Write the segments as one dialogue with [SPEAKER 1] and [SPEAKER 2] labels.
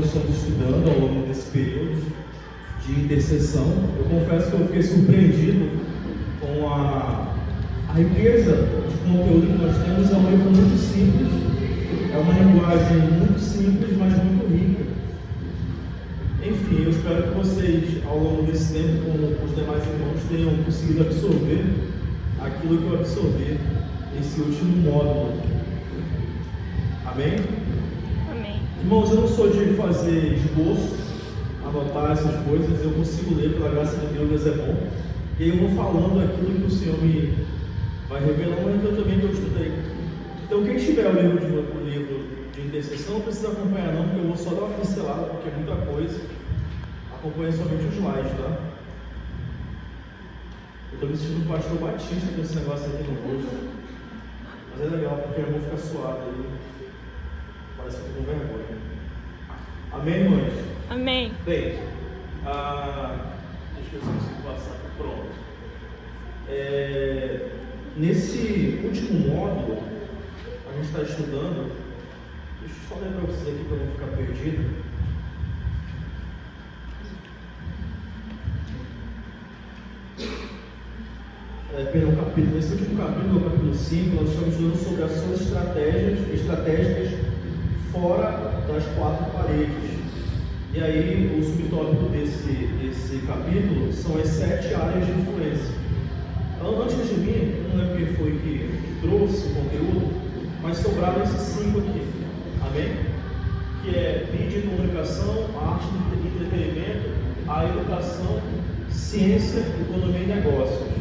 [SPEAKER 1] Estamos estudando ao longo desse período de intercessão. Eu confesso que eu fiquei surpreendido com a riqueza de conteúdo que nós temos. É um livro muito simples, é uma linguagem muito simples, mas muito rica. Enfim, eu espero que vocês, ao longo desse tempo, com os demais irmãos, tenham conseguido absorver aquilo que eu absorvi nesse último módulo. Amém? Irmãos, eu não sou de fazer esboço, anotar essas coisas, eu consigo ler, pela graça de Deus, Deus é bom. E aí eu vou falando aquilo que o Senhor me vai revelando, mas eu também que eu estudei. Então, quem tiver o livro de intercessão, não precisa acompanhar não, porque eu vou só dar uma pincelada, porque é muita coisa. Acompanha somente os slides, tá? Eu estou me sentindo um pastor batista com esse negócio aqui no rosto. Mas é legal, porque eu vou ficar suado aí. Parece que eu estou com vergonha. Amém, irmãs?
[SPEAKER 2] Amém.
[SPEAKER 1] Bem, deixa eu ver se eu consigo passar aqui. Pronto. Nesse último módulo, a gente está estudando. Deixa eu só ler para vocês aqui para não ficar perdido. Nesse último capítulo, o capítulo 5, nós estamos estudando sobre ações estratégicas fora das quatro paredes. E aí, o subtópico desse capítulo são as 7 áreas de influência. Antes de mim, não lembro quem foi que trouxe o conteúdo, mas sobraram esses 5 aqui. Amém? Que é mídia e comunicação, arte e entretenimento, a educação, ciência, economia e negócios.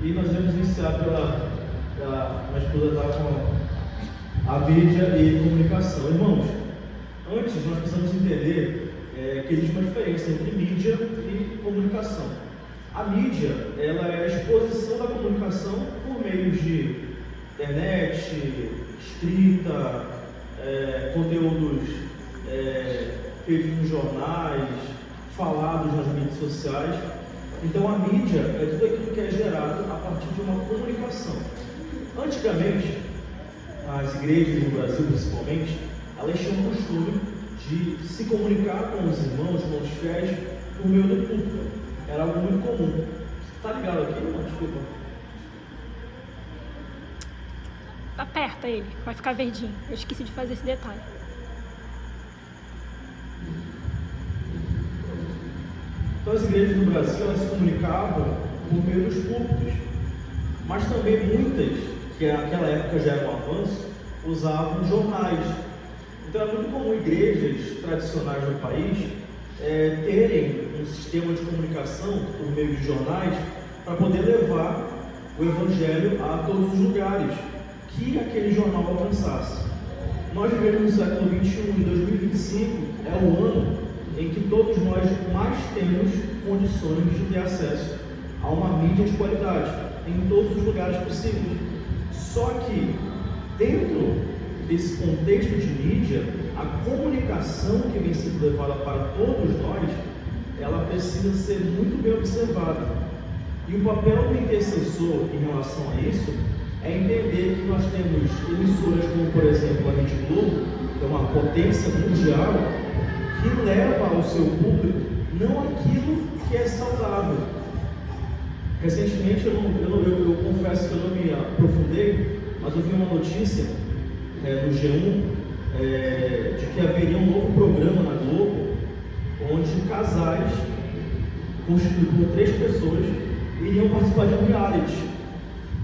[SPEAKER 1] E nós vamos iniciar minha esposa está com a mídia e comunicação. Irmãos, antes nós precisamos entender que existe uma diferença entre mídia e comunicação. A mídia, ela é a exposição da comunicação por meio de internet, escrita, conteúdos feitos nos jornais, falados nas mídias sociais. Então a mídia é tudo aquilo que é gerado a partir de uma comunicação. Antigamente, as igrejas no Brasil principalmente, elas tinham o costume de se comunicar com os irmãos, com os fiéis, por meio do púlpito. Era algo muito comum. Tá ligado aqui, irmão? Desculpa.
[SPEAKER 2] Aperta ele, vai ficar verdinho. Eu esqueci de fazer esse detalhe.
[SPEAKER 1] Então as igrejas no Brasil, elas se comunicavam por meio dos púlpitos, mas também muitas, que naquela época já era um avanço, usavam jornais. Então é muito comum igrejas tradicionais no país terem um sistema de comunicação por meio de jornais para poder levar o evangelho a todos os lugares que aquele jornal alcançasse. Nós vivemos no século XXI e 2025 é o ano em que todos nós mais temos condições de ter acesso a uma mídia de qualidade em todos os lugares possíveis. Só que, dentro desse contexto de mídia, a comunicação que vem sendo levada para todos nós, ela precisa ser muito bem observada. E o papel do intercessor em relação a isso é entender que nós temos emissoras como, por exemplo, a Rede Globo, que é uma potência mundial, que leva ao seu público não aquilo que é saudável. Recentemente, eu confesso que eu não me aprofundei, mas eu vi uma notícia no G1 de que haveria um novo programa na Globo, onde casais constituídos por 3 pessoas iriam participar de um reality,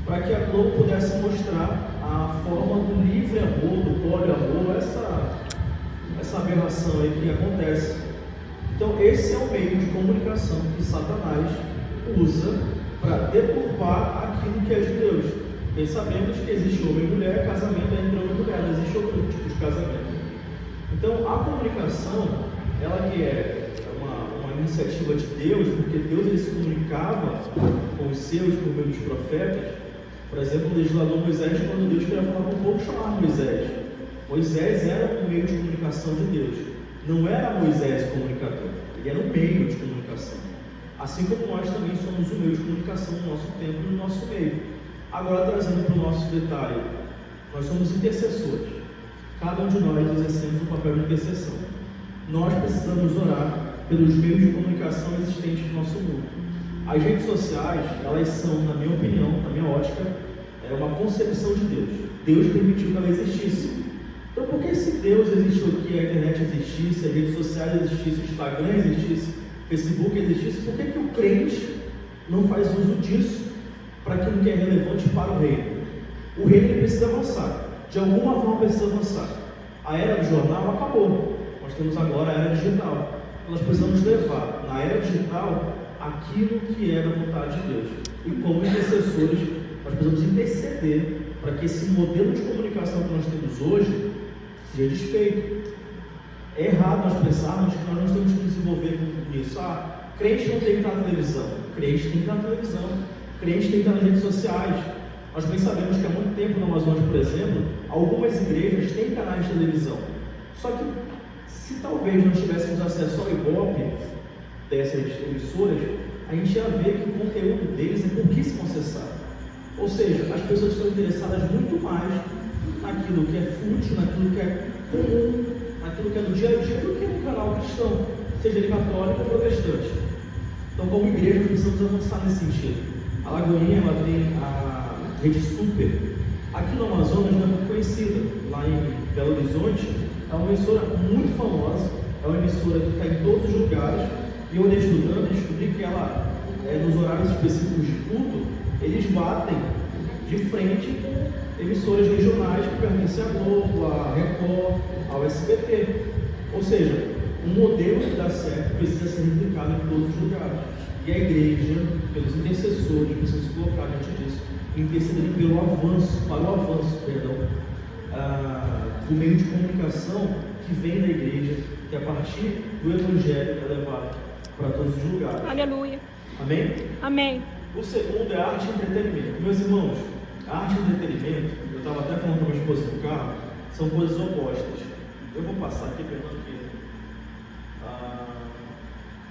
[SPEAKER 1] para que a Globo pudesse mostrar a forma do livre amor, do poliamor, essa aberração aí que acontece. Então esse é o meio de comunicação que Satanás usa para deturpar aquilo que é de Deus. Bem sabemos que existe homem e mulher, casamento é entre homem e mulher, não existe outro tipo de casamento. Então a comunicação, ela que é uma iniciativa de Deus, porque Deus ele se comunicava com os seus por meio dos profetas. Por exemplo, o legislador Moisés, quando Deus queria falar com o povo, chamava Moisés. Moisés era um meio de comunicação de Deus. Não era Moisés o comunicador, ele era um meio de comunicação. Assim como nós também somos um meio de comunicação no nosso tempo e no nosso meio. Agora, trazendo para o nosso detalhe, nós somos intercessores. Cada um de nós exercemos o papel de intercessão. Nós precisamos orar pelos meios de comunicação existentes no nosso mundo. As redes sociais, elas são, na minha opinião, na minha ótica, uma concepção de Deus. Deus permitiu que ela existisse. Então, por que se Deus existiu aqui, a internet existisse, as redes sociais existissem, o Instagram existisse, o Facebook existisse, por que o crente não faz uso disso para aquilo que é relevante para o reino? O reino precisa avançar, de alguma forma precisa avançar. A era do jornal acabou, nós temos agora a era digital. Nós precisamos levar na era digital aquilo que é da vontade de Deus. E como intercessores, nós precisamos interceder para que esse modelo de comunicação que nós temos hoje seja desfeito. É errado nós pensarmos que nós não temos que desenvolver com isso. Crente não tem que estar na televisão. Crente tem que estar na televisão. Crente tem que estar nas redes sociais. Nós bem sabemos que há muito tempo no Amazonas, por exemplo, algumas igrejas têm canais de televisão. Só que se talvez não tivéssemos acesso ao Ibope dessas emissoras, a gente ia ver que o conteúdo deles é pouquíssimo acessado. Ou seja, as pessoas estão interessadas muito mais naquilo que é fútil, naquilo que é comum, naquilo que é do dia a dia, do que no canal cristão, seja ele católico ou protestante. Então, como igreja, nós precisamos avançar nesse sentido. A Lagoinha, ela tem a Rede Super. Aqui no Amazonas não é muito conhecida. Lá em Belo Horizonte, é uma emissora muito famosa, é uma emissora que está em todos os lugares. E eu andei estudando e descobri que ela, nos horários específicos de culto, eles batem de frente com emissoras regionais que pertencem à Globo, à Record, ao SBT. Ou seja, um modelo que dá certo precisa ser replicado em todos os lugares. E a igreja, pelos intercessores, precisa se colocar diante disso, intercedendo pelo avanço, para o avanço, do meio de comunicação que vem da igreja, que a partir do Evangelho é levado para todos os lugares.
[SPEAKER 2] Aleluia.
[SPEAKER 1] Amém?
[SPEAKER 2] Amém.
[SPEAKER 1] O segundo é arte e entretenimento. Meus irmãos, arte e entretenimento, eu estava até falando com a minha esposa no carro, são coisas opostas. Eu vou passar aqui, pegando aqui.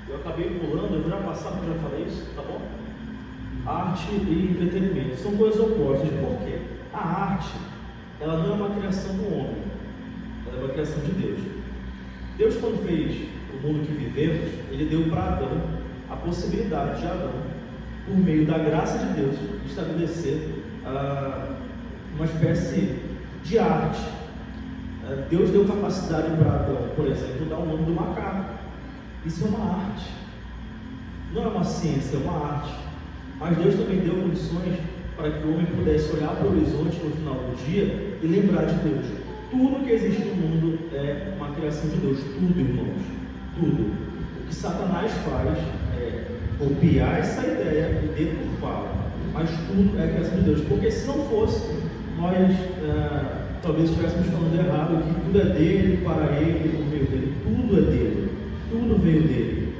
[SPEAKER 1] Eu acabei pulando, eu vou já passar porque eu já falei isso, tá bom? Arte e entretenimento são coisas opostas. Por quê? A arte, ela não é uma criação do homem, ela é uma criação de Deus. Deus, quando fez o mundo que vivemos, Ele deu para Adão a possibilidade de Adão, por meio da graça de Deus, estabelecer uma espécie de arte. Deus deu capacidade para Adão, por exemplo, dar o nome do macaco. Isso é uma arte, não é uma ciência, é uma arte. Mas Deus também deu condições para que o homem pudesse olhar para o horizonte no final do dia e lembrar de Deus. Tudo que existe no mundo é uma criação de Deus, tudo, irmãos, tudo. O que Satanás faz é copiar essa ideia e deturpá-la, mas tudo é a criação de Deus, porque se não fosse, nós talvez estivéssemos falando errado, que tudo é dele, para ele, por meio dele, tudo é dele, tudo veio dele.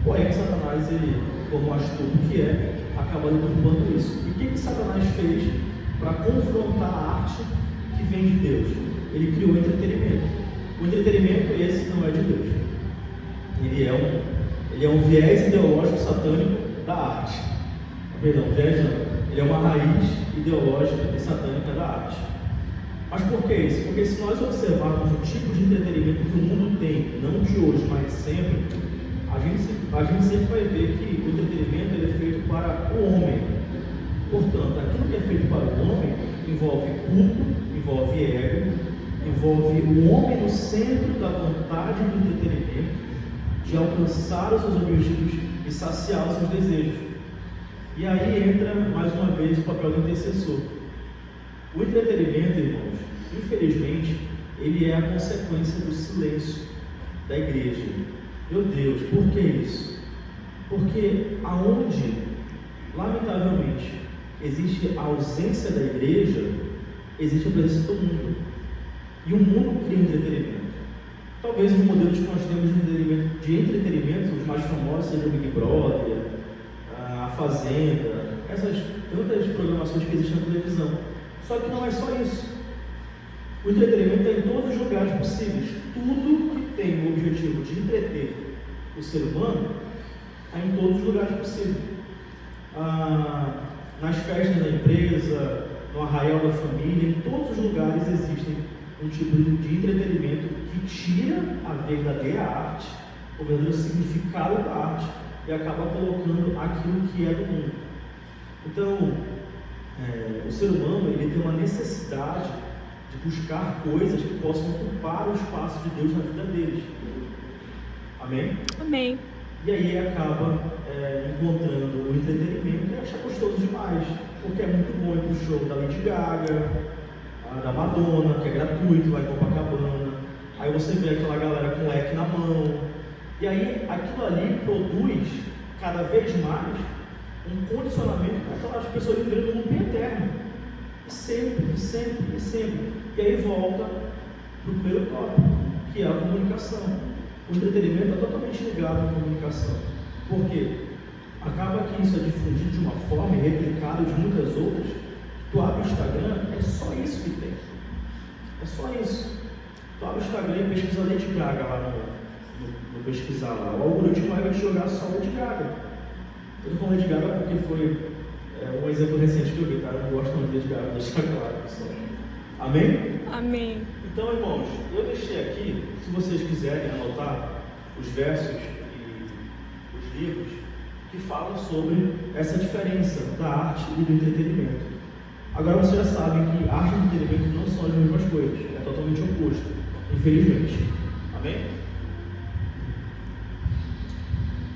[SPEAKER 1] Porém, Satanás, ele, como astuto que é, acaba deturpando isso. E o que Satanás fez para confrontar a arte que vem de Deus? Ele criou o entretenimento. O entretenimento, esse não é de Deus. Ele é um viés ideológico satânico da arte. Perdão, viés não. Ele é uma raiz ideológica e satânica da arte. Mas por que isso? Porque se nós observarmos o tipo de entretenimento que o mundo tem, não de hoje, mas de sempre, a gente sempre vai ver que o entretenimento ele é feito para o homem. Portanto, aquilo que é feito para o homem envolve culto, envolve ego, envolve o homem no centro da vontade do entretenimento, de alcançar os seus objetivos e saciar os seus desejos. E aí entra mais uma vez o papel do intercessor. O entretenimento, irmãos, infelizmente, ele é a consequência do silêncio da igreja. Meu Deus, por que isso? Porque aonde, lamentavelmente, existe a ausência da igreja, existe a presença do mundo. E o mundo cria entretenimento. Talvez os modelos que nós temos de entretenimento, os mais famosos sejam o Big Brother, a Fazenda, essas tantas programações que existem na televisão. Só que não é só isso. O entretenimento é em todos os lugares possíveis. Tudo que tem o objetivo de entreter o ser humano é em todos os lugares possíveis. nas festas da empresa, no arraial da família, em todos os lugares existem um tipo de entretenimento que tira a verdadeira arte, o verdadeiro significado da arte e acaba colocando aquilo que é do mundo. Então, o ser humano ele tem uma necessidade de buscar coisas que possam ocupar o espaço de Deus na vida deles. Amém?
[SPEAKER 2] Amém.
[SPEAKER 1] E aí acaba encontrando o entretenimento e acha gostoso demais, porque é muito bom ir pro show da Lady Gaga, da Madonna, que é gratuito, vai em Copacabana. Aí você vê aquela galera com leque na mão. E aí aquilo ali produz cada vez mais um condicionamento para aquelas pessoas viverem no mundo eterno. E sempre. E aí volta para o primeiro tópico, que é a comunicação. O entretenimento é totalmente ligado à comunicação. Por quê? Acaba que isso é difundido de uma forma e replicado de muitas outras. Tu abre o Instagram, é só isso que tem. É só isso. Tu abre o Instagram e pesquisa Lady Gaga lá no pesquisar lá. O algoritmo vai te jogar só Lady Gaga. Eu estou falando Lady Gaga porque foi um exemplo recente que eu vi, cara. Eu não gosto muito de Lady Gaga, deixa claro. Pessoal. Amém?
[SPEAKER 2] Amém.
[SPEAKER 1] Então, irmãos, eu deixei aqui, se vocês quiserem anotar os versos e os livros que falam sobre essa diferença da arte e do entretenimento. Agora vocês já sabem que arte e entretenimento não são as mesmas coisas, é totalmente oposto, infelizmente. Amém?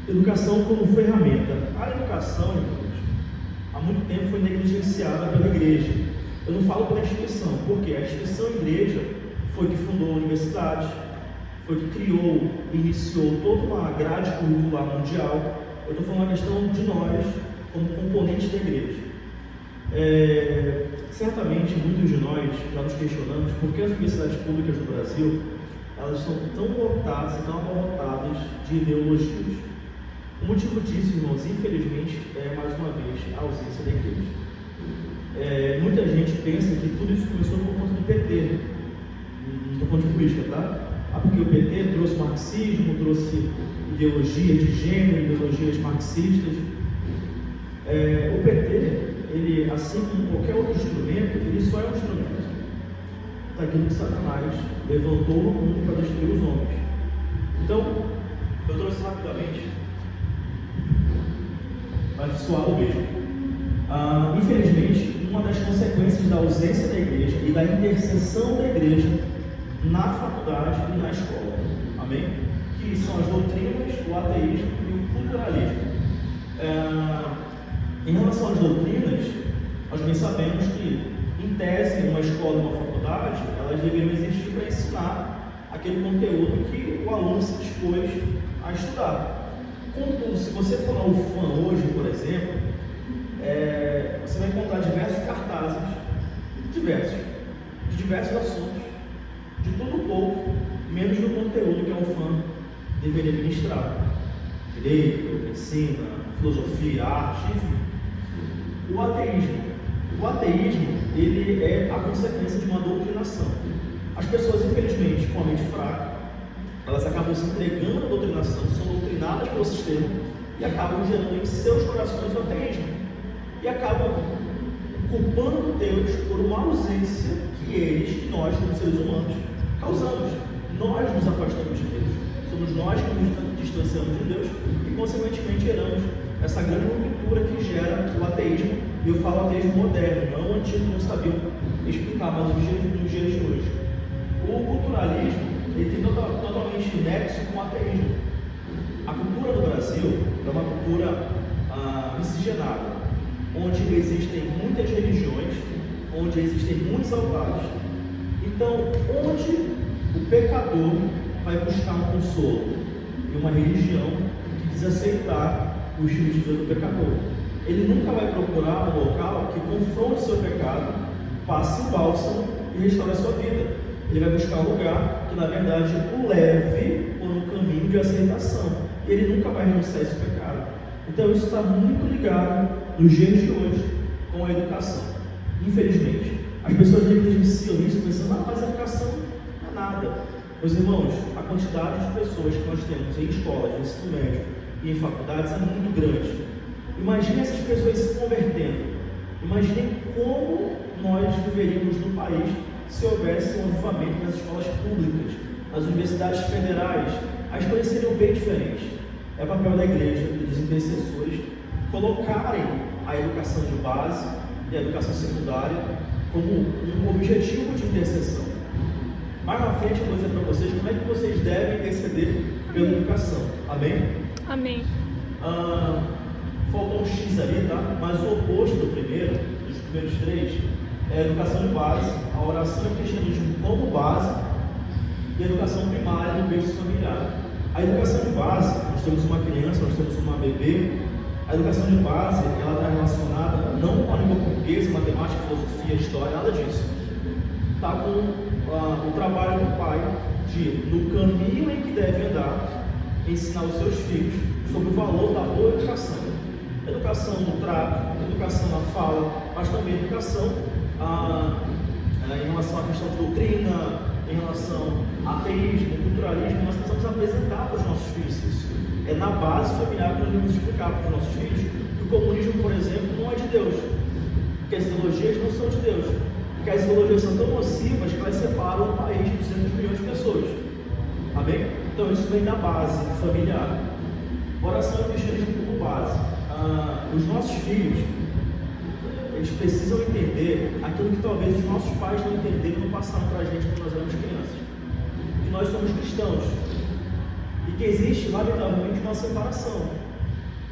[SPEAKER 1] Educação como ferramenta. A educação, irmãos, há muito tempo foi negligenciada pela igreja. Eu não falo pela instituição, porque a instituição igreja foi que fundou a universidade, foi que criou, iniciou toda uma grade curricular mundial. Eu estou falando a questão de nós, como componentes da igreja. Certamente, muitos de nós já nos questionamos por que as universidades públicas do Brasil elas estão tão lotadas e tão abarrotadas de ideologias. O motivo disso, irmãos, infelizmente, é, mais uma vez, a ausência da igreja. Muita gente pensa que tudo isso começou por conta do PT. Não estou falando de política, tá? Porque o PT trouxe marxismo, trouxe ideologia de gênero, ideologias marxistas. O PT, ele, assim como qualquer outro instrumento, ele só é um instrumento daquilo que Satanás levantou no mundo para destruir os homens. Então, eu trouxe rapidamente, mas suado mesmo. Infelizmente, uma das consequências da ausência da igreja e da intercessão da igreja na faculdade e na escola, amém? Que são as doutrinas, o ateísmo e o culturalismo. Em relação às doutrinas, nós bem sabemos que, em tese, uma escola e uma faculdade, elas deveriam existir para ensinar aquele conteúdo que o aluno se dispôs a estudar. Contudo, se você for na UFAM hoje, por exemplo, você vai encontrar diversos cartazes, de diversos assuntos, de tudo um pouco, menos do conteúdo que a UFAM deveria ministrar. Direito, medicina, filosofia, arte, enfim. O ateísmo, ele é a consequência de uma doutrinação. As pessoas, infelizmente, com a mente fraca, elas acabam se entregando à doutrinação, são doutrinadas pelo sistema e acabam gerando em seus corações o ateísmo. E acabam culpando Deus por uma ausência que nós, como seres humanos, causamos. Nós nos afastamos de Deus. Somos nós que nos distanciamos de Deus e, consequentemente, geramos essa grande ruptura que gera o ateísmo. E eu falo ateísmo moderno, não o antigo, não sabiam explicar, mas nos dias de hoje. O culturalismo, ele tem totalmente nexo com o ateísmo. A cultura do Brasil é uma cultura miscigenada, onde existem muitas religiões, onde existem muitos altares. Então, onde o pecador vai buscar um consolo? Em uma religião que quis aceitar o estilo de vida do pecador. Ele nunca vai procurar um local que confronte seu pecado, passe o bálsamo e restaure a sua vida. Ele vai buscar um lugar que, na verdade, o leve por um caminho de aceitação. E ele nunca vai renunciar a esse pecado. Então, isso está muito ligado nos dias de hoje com a educação. Infelizmente, as pessoas negligenciam isso pensando, mas a educação não é nada. Meus irmãos, a quantidade de pessoas que nós temos em escolas, no ensino médio e em faculdades é muito grande. Imagine essas pessoas se convertendo Imaginem como nós viveríamos no país se houvesse um avivamento nas escolas públicas, nas universidades federais. As coisas seriam bem diferentes. É papel da igreja e dos intercessores colocarem a educação de base e a educação secundária como um objetivo de intercessão. Mais na frente eu vou dizer para vocês como é que vocês devem interceder pela educação. Amém?
[SPEAKER 2] Amém.
[SPEAKER 1] Faltou um X ali, tá? Mas o oposto do primeiro, dos primeiros três, é a educação de base, a oração e o cristianismo como base, e a educação primária no berço familiar. A educação de base, nós temos uma criança, nós temos uma bebê. A educação de base, ela está relacionada não com a língua portuguesa, matemática, filosofia, história, nada disso. Está com o trabalho do pai de, no caminho em que deve andar, ensinar os seus filhos sobre o valor da boa educação. Educação no trato, educação na fala, mas também educação em relação à questão de doutrina, em relação a ateísmo, culturalismo. Nós precisamos apresentar para os nossos filhos isso. É na base familiar que nós devemos explicar para os nossos filhos que o comunismo, por exemplo, não é de Deus, que as ideologias não são de Deus, que as ideologias são tão nocivas que elas separam um país de 200 milhões de pessoas. Amém? Então isso vem da base familiar. Oração e cristianismo como base. Os nossos filhos, eles precisam entender aquilo que talvez os nossos pais não entenderam no passado para a gente quando nós éramos crianças. Que nós somos cristãos. E que existe, lamentavelmente, uma separação.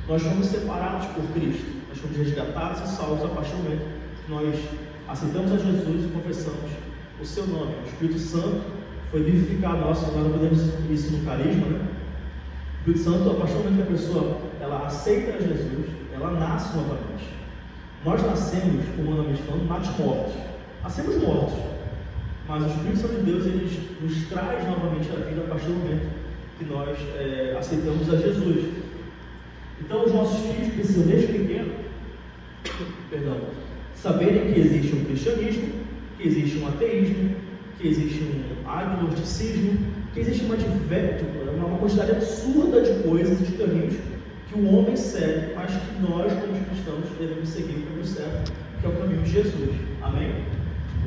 [SPEAKER 1] Nós fomos separados por Cristo. Nós fomos resgatados e salvos a partir do momento que nós aceitamos a Jesus e confessamos o seu nome. O Espírito Santo foi vivificado nosso. Nós não podemos isso no carisma, né? O Espírito Santo, a partir do momento que a pessoa ela aceita Jesus, ela nasce novamente. Nós nascemos, humanamente falando, mortos. Nascemos mortos. Mas o Espírito Santo de Deus, ele nos traz novamente a vida a partir do momento que nós aceitamos a Jesus. Então os nossos filhos precisam desde pequeno saberem que existe um cristianismo, que existe um ateísmo, que existe um agnosticismo, que existe uma quantidade absurda de coisas e de caminhos que o homem segue, mas que nós como cristãos devemos seguir o caminho certo, que é o caminho de Jesus. Amém?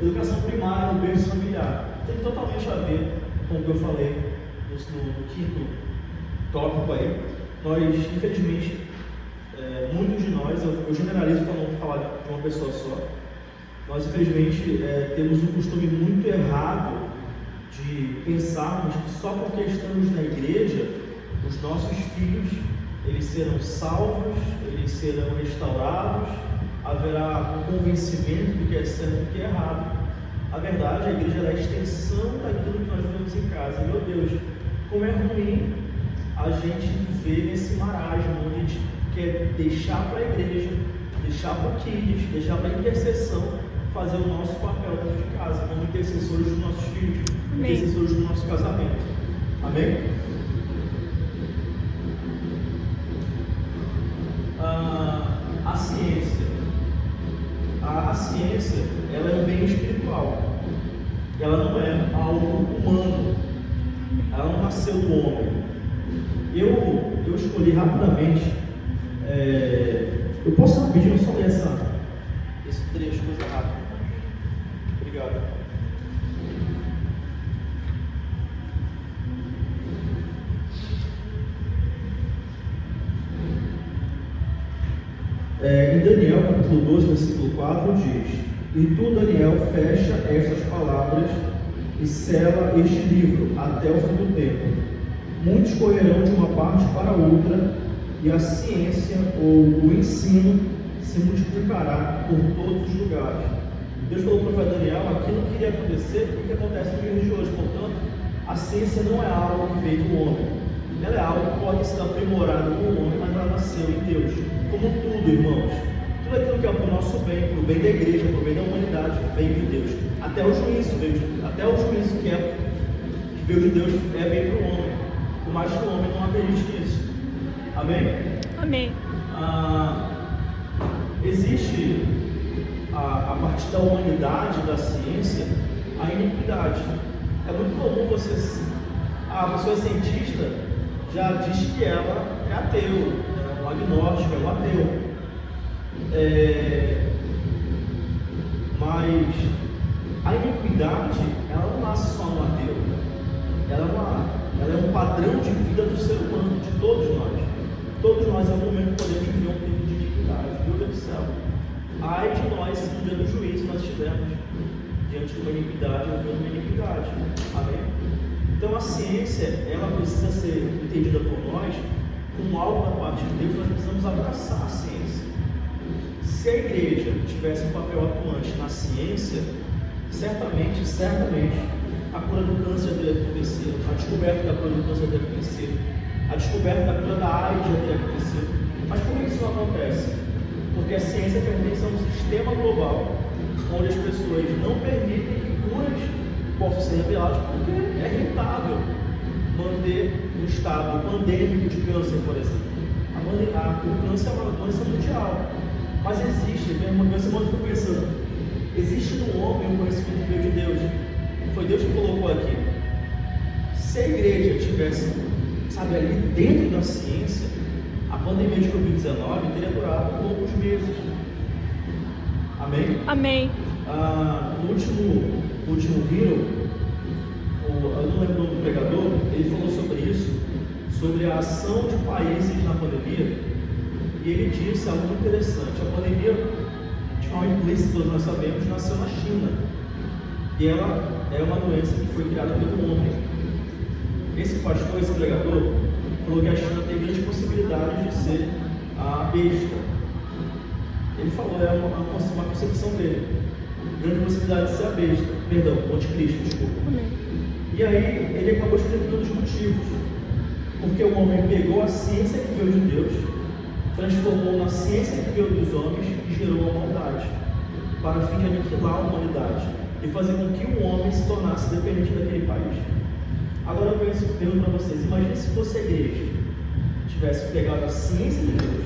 [SPEAKER 1] Educação primária no berço familiar tem totalmente a ver com o que eu falei no quinto tópico aí. Nós, infelizmente, muitos de nós, eu generalizo para não falar de uma pessoa só, nós infelizmente temos um costume muito errado de pensarmos que só porque estamos na igreja, os nossos filhos, eles serão salvos, eles serão restaurados, haverá um convencimento do que é certo e do que é errado. A verdade, a igreja é a extensão daquilo que nós vivemos em casa. E, meu Deus, como é ruim a gente viver nesse marasmo, onde a gente quer deixar para a igreja, deixar para o kids, deixar para a intercessão, fazer o nosso papel dentro de casa, como intercessores dos nossos filhos,
[SPEAKER 2] Amém.
[SPEAKER 1] Intercessores do nosso casamento. Amém? A ciência. A ciência, ela é um bem espiritual. Ela não é algo humano. Ela não nasceu do homem. Eu escolhi rapidamente. Eu posso rapidinho só ler esse trecho, coisa rápida. Obrigado. Em Daniel, capítulo 12, versículo 4, diz: E tu, Daniel, fecha estas palavras e sela este livro até o fim do tempo. Muitos correrão de uma parte para outra, e a ciência ou o ensino se multiplicará por todos os lugares. Deus falou para o profeta Daniel aquilo que iria acontecer e que acontece nos dias de hoje. Portanto, a ciência não é algo que veio do homem. Ela é algo que pode ser aprimorado no homem, mas ela nasceu em Deus. Como tudo, irmãos, tudo aquilo que é para o nosso bem, para o bem da igreja, para o bem da humanidade, vem de Deus. Até o juízo que veio de Deus bem para o homem, por mais que o homem não acredite nisso. Amém?
[SPEAKER 2] Amém.
[SPEAKER 1] Existe, a partir da humanidade, da ciência, a iniquidade. É muito comum a pessoa cientista já diz que ela é ateu, é um agnóstico, é um ateu. Mas a iniquidade, ela não nasce só no ateu. Ela é um padrão de vida do ser humano, de todos nós. Todos nós, em algum momento, podemos viver um tempo de iniquidade. Meu Deus do céu. Ai de nós, se no dia do juízo nós estivermos diante de uma iniquidade, ou de uma iniquidade. Amém? Então a ciência, ela precisa ser entendida por nós como algo da parte de Deus. Nós precisamos abraçar a ciência. Se a igreja tivesse um papel atuante na ciência, certamente, a cura do câncer teria acontecido, a descoberta da cura do câncer teria acontecido, a descoberta da cura da AIDS teria acontecido. Mas por que isso não acontece? Porque a ciência pertence a um sistema global, onde as pessoas não permitem que curas possam ser reveladas, porque é rentável manter um estado pandêmico de câncer, por exemplo. O câncer é uma doença mundial, mas existe, uma doença, eu fico pensando, existe no homem um conhecimento de Deus. Foi Deus que colocou aqui. Se a igreja tivesse, ali dentro da ciência, a pandemia de Covid-19 teria durado poucos meses. Amém?
[SPEAKER 2] Amém.
[SPEAKER 1] No último Hero, eu não lembro o nome do pregador, ele falou sobre isso, sobre a ação de países na pandemia, e ele disse algo interessante. A pandemia, de forma implícita, todos nós sabemos, nasceu na China, e ela é uma doença que foi criada pelo homem. Esse pastor, esse pregador, falou que a China tem grandes possibilidades de ser a besta. Ele falou, é uma concepção dele, grande possibilidade de ser a besta, o anticristo, desculpa. E aí ele acabou explicando os motivos, porque o homem pegou a ciência que veio de Deus, transformou na ciência que veio dos homens e gerou a maldade, para o fim de aniquilar a humanidade e fazer com que o homem se tornasse dependente daquele país. Agora eu pergunto para vocês, imagine se fosse a igreja tivesse pegado a ciência de Deus,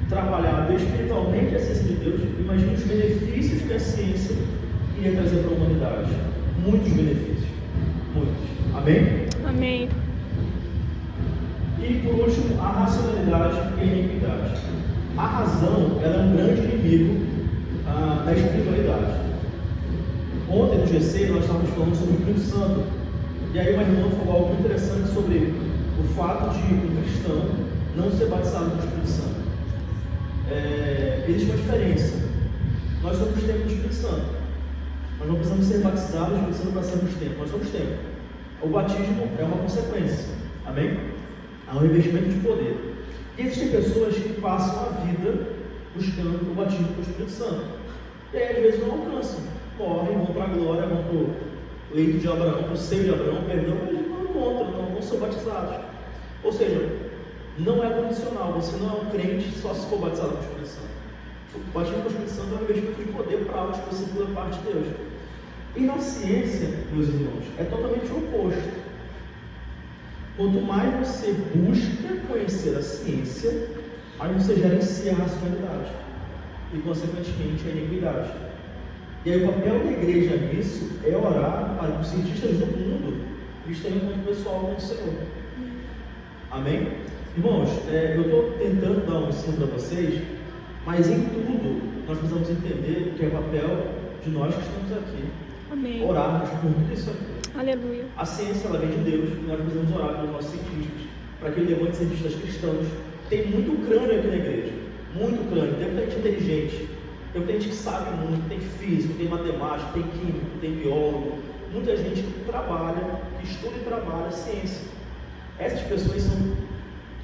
[SPEAKER 1] trabalhado espiritualmente a ciência de Deus, imagine os benefícios que a ciência iria trazer para a humanidade. Muitos benefícios. Muitos. Amém?
[SPEAKER 2] Amém.
[SPEAKER 1] E por último, a racionalidade e a iniquidade. A razão, ela é um grande inimigo da espiritualidade. Ontem no GC nós estávamos falando sobre o Espírito Santo, e aí uma irmã falou algo interessante sobre o fato de um cristão não ser batizado no Espírito Santo. Existe uma diferença. Nós somos templo do Espírito Santo, nós não precisamos ser batizados no Espírito Santo para sermos templo, nós somos templo. O batismo é uma consequência, amém? É um revestimento de poder. E existem pessoas que passam a vida buscando o batismo do Espírito Santo, e aí às vezes não alcançam, correm, vão para a glória, vão para o leito de Abraão, para o seio de Abraão, perdão, mas não encontram, não são batizados. Ou seja, não é condicional, você não é um crente só se for batizado com o Espírito Santo. O batismo com o Espírito Santo é um revestimento de poder para algo específico da parte de Deus. E na ciência, meus irmãos, é totalmente o oposto. Quanto mais você busca conhecer a ciência, mais você gerencia a racionalidade e, consequentemente, a iniquidade. E aí o papel da igreja nisso é orar para que os cientistas do mundo tenham um encontro pessoal com o Senhor. Amém? Irmãos, eu estou tentando dar um ensino para vocês, mas em tudo nós precisamos entender que é papel de nós que estamos aqui.
[SPEAKER 2] Amém.
[SPEAKER 1] Orarmos por tudo isso aqui.
[SPEAKER 2] Aleluia.
[SPEAKER 1] A ciência, ela vem de Deus, e nós precisamos orar pelos nossos cientistas, para que ele levante cientistas cristãos. Tem muito crânio aqui na igreja, muito crânio, tem muita gente inteligente, tem muita gente que sabe muito, tem físico, tem matemático, tem químico, tem biólogo, muita gente que trabalha, que estuda e trabalha ciência. Essas pessoas são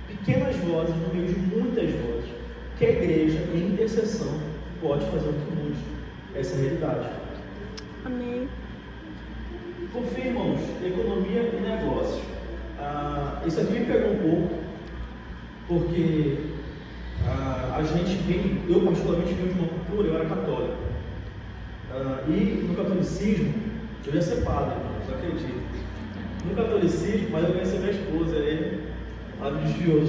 [SPEAKER 1] pequenas vozes no meio de muitas vozes, que a igreja, em intercessão, pode fazer com que mude essa realidade.
[SPEAKER 2] Amém.
[SPEAKER 1] Por fim, irmãos, economia e negócios. Isso aqui me pegou um pouco, porque a gente vem, eu particularmente venho de uma cultura, eu era católico, e no catolicismo, eu ia ser padre, não acredito. No catolicismo, mas eu conheci minha esposa, ela me desviou.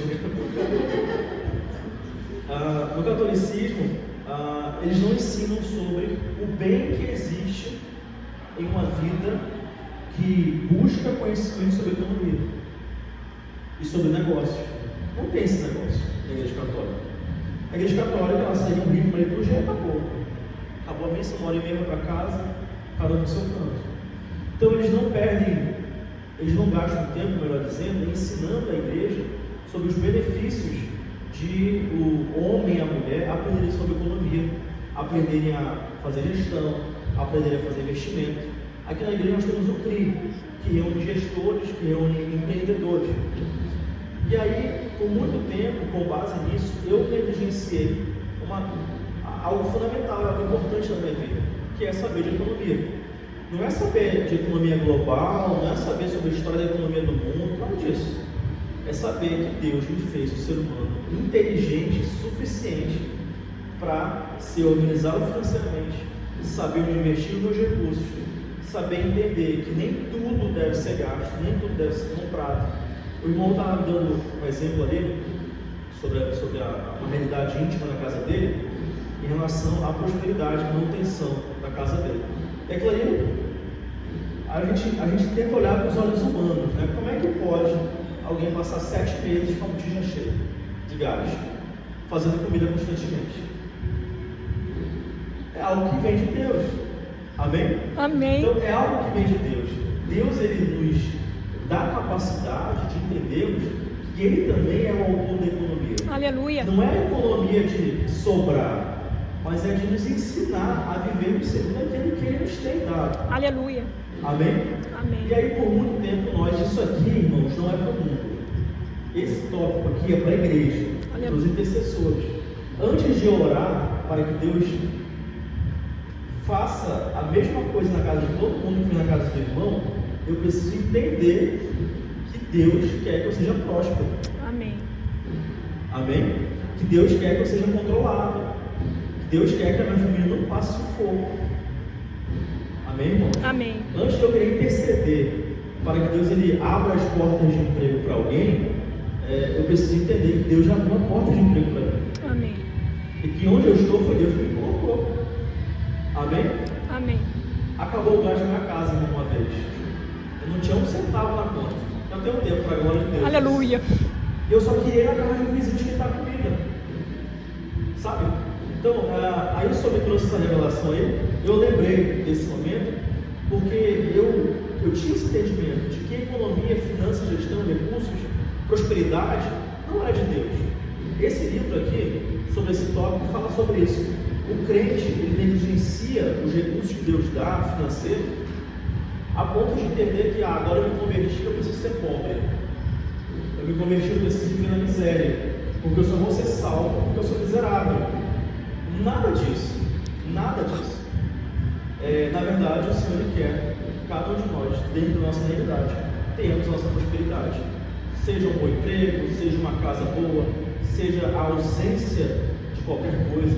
[SPEAKER 1] No catolicismo, eles não ensinam sobre o bem que existe em uma vida que busca conhecimento sobre economia e sobre negócio. Não tem esse negócio na igreja católica. A igreja católica, ela segue um ritmo, uma liturgia e acabou amém, se uma hora e meia para casa, cada um no seu canto. Então eles não perdem, eles não gastam tempo, melhor dizendo, ensinando a igreja sobre os benefícios de o homem e a mulher aprenderem sobre economia, aprenderem a fazer gestão, aprenderem a fazer investimento. Aqui na igreja nós temos o CRI, que reúne gestores, que reúne empreendedores. E aí, por muito tempo, com base nisso, eu negligenciei algo fundamental, algo importante na minha vida, que é saber de economia. Não é saber de economia global, não é saber sobre a história da economia do mundo, nada disso. É saber que Deus me fez um ser humano inteligente o suficiente para se organizar financeiramente, saber onde investir os meus recursos, saber entender que nem tudo deve ser gasto, nem tudo deve ser comprado. O irmão estava dando um exemplo ali sobre uma realidade íntima na casa dele, em relação à prosperidade, à manutenção da casa dele. E aquilo ali, a gente tenta olhar com os olhos humanos, né? Como é que pode alguém passar 7 meses com a botija cheia de gás, fazendo comida constantemente? É algo que vem de Deus. Amém?
[SPEAKER 2] Amém.
[SPEAKER 1] Então é algo que vem de Deus. Deus, ele nos dá a capacidade de entendermos que ele também é o autor da economia.
[SPEAKER 2] Aleluia.
[SPEAKER 1] Não é a economia de sobrar, mas é de nos ensinar a viver segundo aquilo que ele nos tem dado.
[SPEAKER 2] Aleluia.
[SPEAKER 1] Amém?
[SPEAKER 2] Amém.
[SPEAKER 1] E aí, por muito tempo, isso aqui, irmãos, não é para o mundo. Esse tópico aqui é para a igreja, para os intercessores. Antes de orar para que Deus faça a mesma coisa na casa de todo mundo que na casa do irmão, eu preciso entender que Deus quer que eu seja próspero.
[SPEAKER 2] Amém.
[SPEAKER 1] Amém? Que Deus quer que eu seja controlado. Que Deus quer que a minha família não passe sufoco. Amém, irmão?
[SPEAKER 2] Amém.
[SPEAKER 1] Antes de eu querer interceder para que Deus ele abra as portas de emprego para alguém, eu preciso entender que Deus já abriu uma porta de emprego para mim.
[SPEAKER 2] Amém.
[SPEAKER 1] E que onde eu estou foi Deus que me colocou. Amém?
[SPEAKER 2] Amém.
[SPEAKER 1] Acabou o gás na minha casa uma vez. Eu não tinha um centavo na conta. Eu tenho tempo para a glória de Deus.
[SPEAKER 2] Aleluia.
[SPEAKER 1] Eu só queria ir na casa de um vizinho esquentar comida. Sabe? Então, aí o Senhor me trouxe essa revelação aí. Eu lembrei desse momento, porque eu tinha esse entendimento de que economia, finanças, gestão, recursos, prosperidade não é de Deus. Esse livro aqui, sobre esse tópico, fala sobre isso. O crente, ele negligencia os recursos que Deus dá, financeiro, a ponto de entender que agora eu me converti, eu preciso ser pobre. Eu me converti, eu preciso viver na miséria, porque eu só vou ser salvo porque eu sou miserável. Nada disso. Nada disso. Na verdade, o Senhor quer que cada um de nós, dentro da nossa realidade, tenhamos nossa prosperidade. Seja um bom emprego, seja uma casa boa, seja a ausência de qualquer coisa.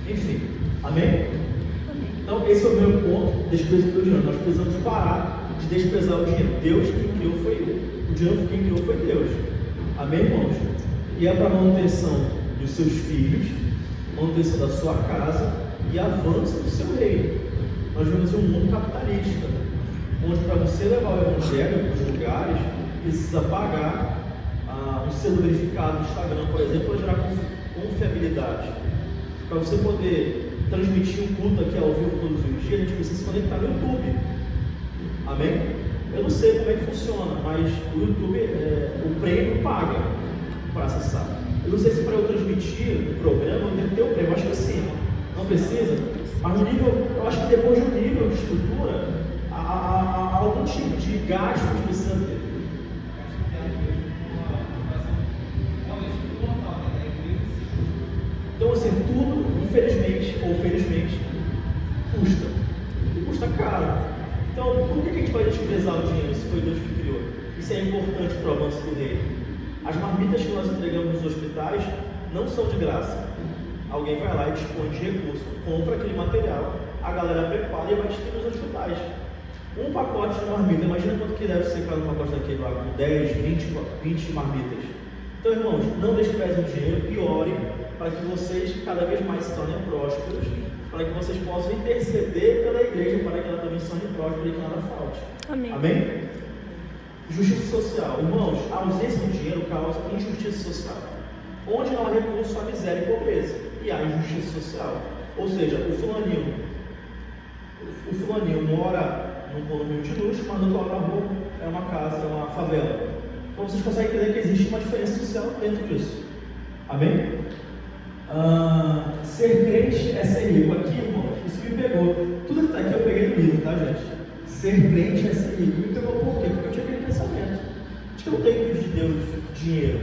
[SPEAKER 1] Enfim, amém? Então esse é o meu ponto, desprezo pelo dinheiro. Nós precisamos parar de desprezar o dinheiro. Deus quem criou foi eu. O dinheiro quem criou foi Deus. Amém, irmãos? E é para a manutenção dos seus filhos, manutenção da sua casa e avanço do seu reino. Nós vivemos um mundo capitalista, onde para você levar o evangelho para os lugares, precisa pagar um selo verificado no Instagram, por exemplo, para gerar confiabilidade. Para você poder transmitir um culto aqui ao vivo todos os dias, a gente precisa se conectar no YouTube. Amém? Eu não sei como é que funciona, mas o YouTube, o prêmio paga para acessar. Eu não sei se para eu transmitir o programa eu tenho que ter o prêmio, acho que sim, não precisa. Mas no nível, eu acho que depois do nível de estrutura, há algum tipo de gasto que precisa ter. Então, assim, tudo, infelizmente ou felizmente, custa. E custa caro. Então, por que a gente vai desprezar o dinheiro se foi Deus que criou? Isso é importante para o avanço do reino. As marmitas que nós entregamos nos hospitais não são de graça. Alguém vai lá e dispõe de recurso, compra aquele material, a galera prepara e vai distribuir nos hospitais. Um pacote de marmita, imagina quanto que deve ser cada pacote daquele lá, com 10, 20 marmitas. Então, irmãos, não desprezem o dinheiro e orem para que vocês cada vez mais se tornem prósperos, para que vocês possam interceder pela igreja, para que ela também se torne próspera e que nada falte.
[SPEAKER 2] Amém.
[SPEAKER 1] Amém? Justiça social. Irmãos, a ausência do dinheiro causa injustiça social. Onde não há recurso, há miséria e pobreza. E há injustiça social. Ou seja, o fulaninho o fulaninho mora num condomínio de luxo, mas do outro lado da rua é uma casa, é uma favela. Então vocês conseguem entender que existe uma diferença social dentro disso. Amém? Ser crente é ser rico. Aqui, irmãos, isso me pegou. Tudo que está aqui eu peguei do livro, tá, gente? Ser crente é ser rico. Me pegou por quê? Porque eu tinha aquele pensamento de que eu tenho de Deus dinheiro.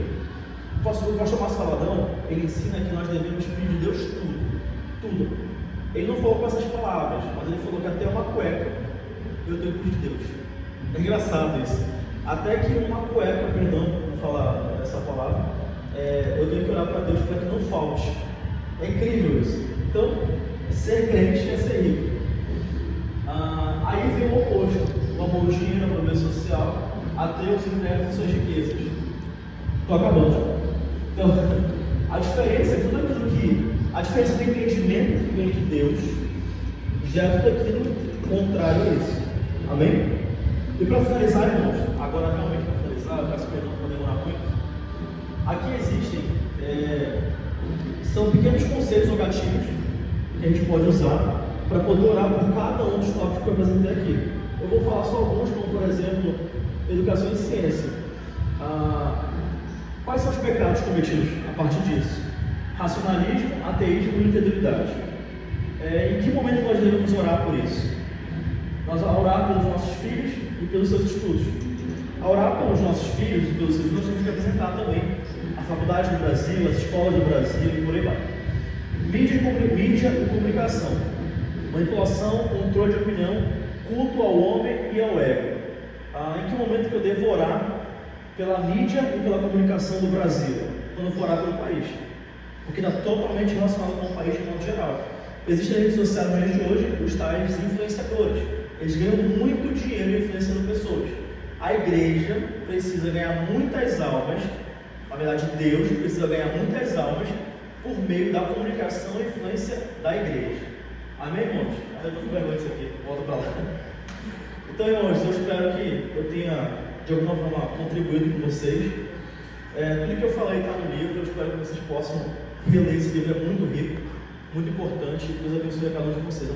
[SPEAKER 1] O pastor Márcio Valadão, ele ensina que nós devemos pedir de Deus tudo. Ele não falou com essas palavras, mas ele falou que até uma cueca eu tenho que pedir de Deus. É engraçado isso. Até que uma cueca, perdão por falar essa palavra, eu tenho que orar para Deus para que não falte. É incrível isso. Então, ser crente é ser rico. Aí vem o oposto: o amor ao dinheiro, a promessa social, ateus entregam suas riquezas. Estou acabando. Então, a diferença é tudo aquilo que. A diferença do entendimento que vem de Deus gera tudo aquilo contrário a isso. Amém? E para finalizar, irmãos, agora realmente para finalizar, eu peço perdão por demorar muito. Aqui existem, são pequenos conceitos ou gatilhos que a gente pode usar para poder orar por cada um dos tópicos que eu apresentei aqui. Eu vou falar só alguns, como por exemplo, educação e ciência. Quais são os pecados cometidos a partir disso? Racionalismo, ateísmo e incredulidade. Em que momento nós devemos orar por isso? Nós vamos orar pelos nossos filhos e pelos seus estudos. A orar pelos nossos filhos e pelos seus estudos, nós temos que apresentar também a faculdade do Brasil, as escolas do Brasil e por aí vai. Mídia e comunicação. Manipulação, controle de opinião, culto ao homem e ao ego. Em que momento que eu devo orar pela mídia e pela comunicação do Brasil? Quando eu for orar pelo país. Porque está totalmente relacionado com o país de modo geral. Existem redes sociais nos dias de hoje, os tais influenciadores. Eles ganham muito dinheiro influenciando pessoas. A igreja precisa ganhar muitas almas, na verdade Deus precisa ganhar muitas almas por meio da comunicação e influência da igreja. Amém, irmãos? Eu estou com vergonha disso aqui, volta para lá. Então, irmãos, eu espero que eu tenha de alguma forma contribuído com vocês. Tudo que eu falei está no livro, eu espero que vocês possam reler esse livro, é muito rico, muito importante, e Deus abençoe a cada um de vocês.